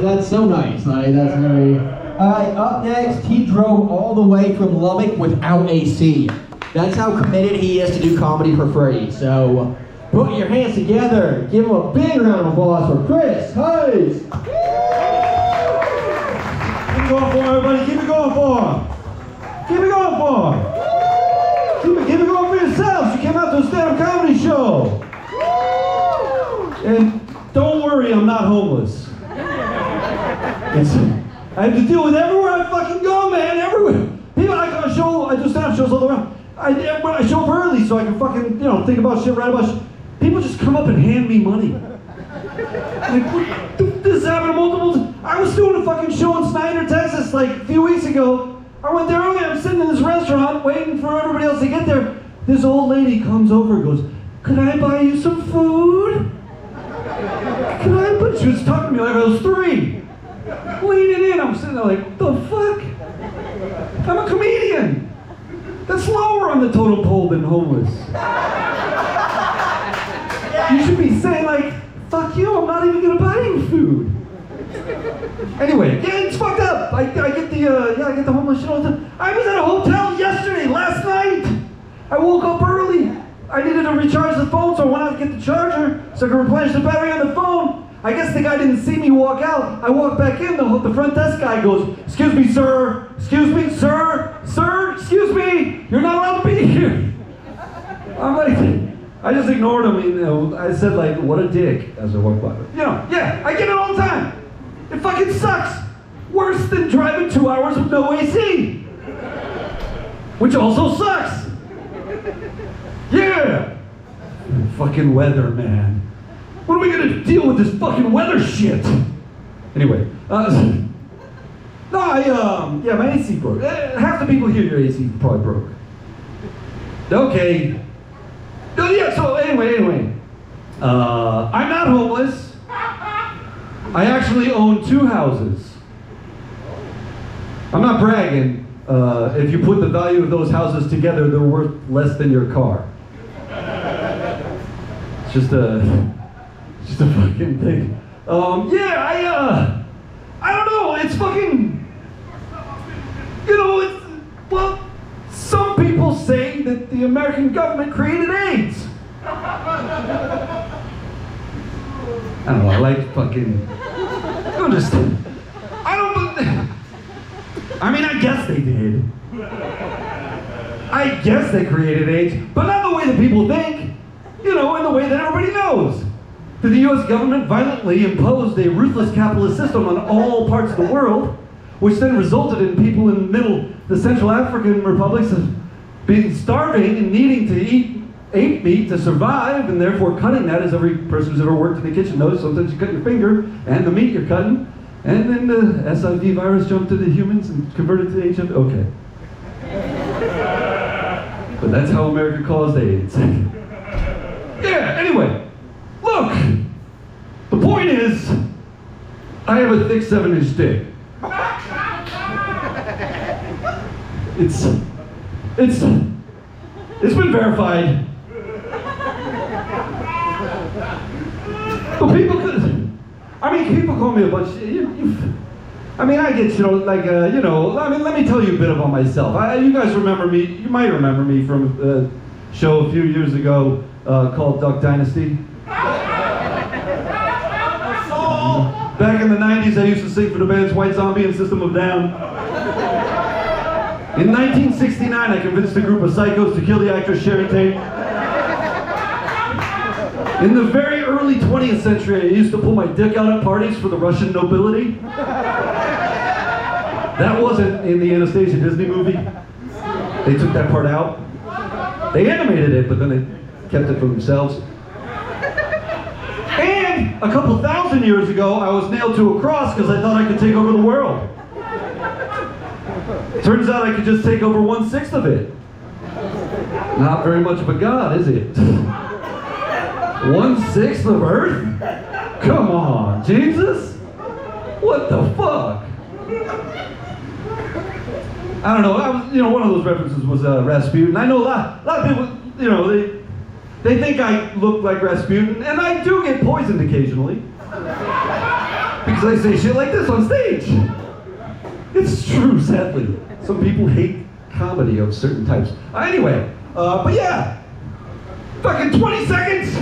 That's so nice. That's very... Alright, up next, he drove all the way from Lubbock without AC. That's how committed he is to do comedy for free. So, put your hands together. Give him a big round of applause for Chris Heist. Keep it going for him, everybody. Keep it going for him. Keep it going for him. Keep it going for yourselves. You came out to a stand-up comedy show. And don't worry, I'm not homeless. I have to deal with everywhere I fucking go, man. Everywhere. People, I do stand-up shows all around. When I show up early so I can fucking, think about shit, write about shit. People just come up and hand me money. Like, this happened multiple times. I was doing a fucking show in Snyder, Texas, like a few weeks ago. I went there early. I'm sitting in this restaurant waiting for everybody else to get there. This old lady comes over and goes, "Could I buy you some food?" She was talking to me like I was 3. Leaning in, I'm sitting there like, the fuck? I'm a comedian. That's lower on the totem pole than homeless. You should be saying like, fuck you, I'm not even gonna buy you food. Anyway, yeah, it's fucked up. I get the homeless shit all the time. I was at a hotel yesterday, last night. I woke up early. I needed to recharge the phone, so I went out to get the charger so I could replenish the battery on the phone. I guess the guy didn't see me walk out. I walked back in, the front desk guy goes, "Excuse me, sir. Excuse me, sir. Sir, excuse me. You're not allowed to be here." I'm like, I just ignored him. I said like, "What a dick," as I walked by. Yeah, I get it all the time. It fucking sucks. Worse than driving 2 hours with no AC. Which also sucks. Yeah. Fucking weather, man. When are we gonna deal with this fucking weather shit? Anyway, my AC broke. Half the people here, your AC probably broke. Okay. So anyway. I'm not homeless. I actually own 2 houses. I'm not bragging. If you put the value of those houses together, they're worth less than your car. It's just a fucking thing. I don't know, it's fucking, some people say that the American government created AIDS. I don't know, I like fucking, I guess they did. I guess they created AIDS, but not the way that people think, in the way that everybody knows. That the US government violently imposed a ruthless capitalist system on all parts of the world, which then resulted in people in the Central African republics being starving and needing to eat ape meat to survive, and therefore cutting that, as every person who's ever worked in the kitchen knows, sometimes you cut your finger and the meat you're cutting, and then the SIV virus jumped into humans and converted to HIV. Okay. But that's how America caused AIDS. Yeah, anyway. Look, the point is, I have a thick 7-inch dick. It's been verified. But people call me a bunch. I get let me tell you a bit about myself. You guys remember me? You might remember me from a show a few years ago called Duck Dynasty. Back in the 90s, I used to sing for the bands White Zombie and System of a Down. In 1969, I convinced a group of psychos to kill the actress Sherry Tate. In the very early 20th century, I used to pull my dick out at parties for the Russian nobility. That wasn't in the Anastasia Disney movie. They took that part out. They animated it, but then they kept it for themselves. And a couple thousand years ago, I was nailed to a cross because I thought I could take over the world. Turns out I could just take over 1/6 of it. Not very much of a god, is it? 1/6 of Earth? Come on, Jesus? What the fuck? I don't know. One of those references was Rasputin. I know a lot of people, they think I look like Rasputin, and I do get poisoned occasionally. because I say shit like this on stage. It's true, sadly. Some people hate comedy of certain types. Anyway, but yeah. Fucking 20 seconds?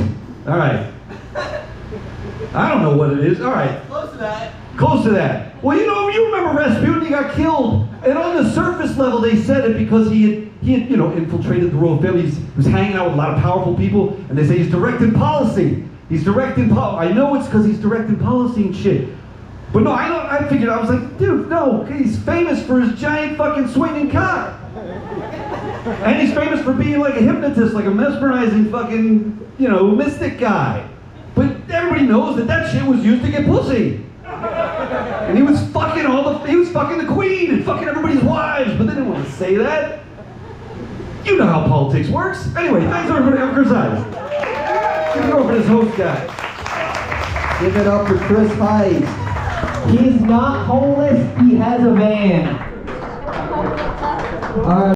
All right. I don't know what it is. All right. Close to that. Close to that. Well, you remember Rasputin, he got killed. And on the surface level, they said it because he had infiltrated the royal family. He was hanging out with a lot of powerful people, and they say he's directing policy. He's directing policy. I know it's because he's directing policy and shit. But no, I figured, I was like, dude, no, he's famous for his giant fucking swinging cock. And he's famous for being like a hypnotist, like a mesmerizing fucking, mystic guy. But everybody knows that shit was used to get pussy. And he was fucking the queen and fucking everybody's wives, but they didn't want to say that. You know how politics works. Anyway, thanks everybody. I'm Chris Heist. Give it over to this host guy. Give it up for Chris Heist. He's not homeless, he has a van. All right.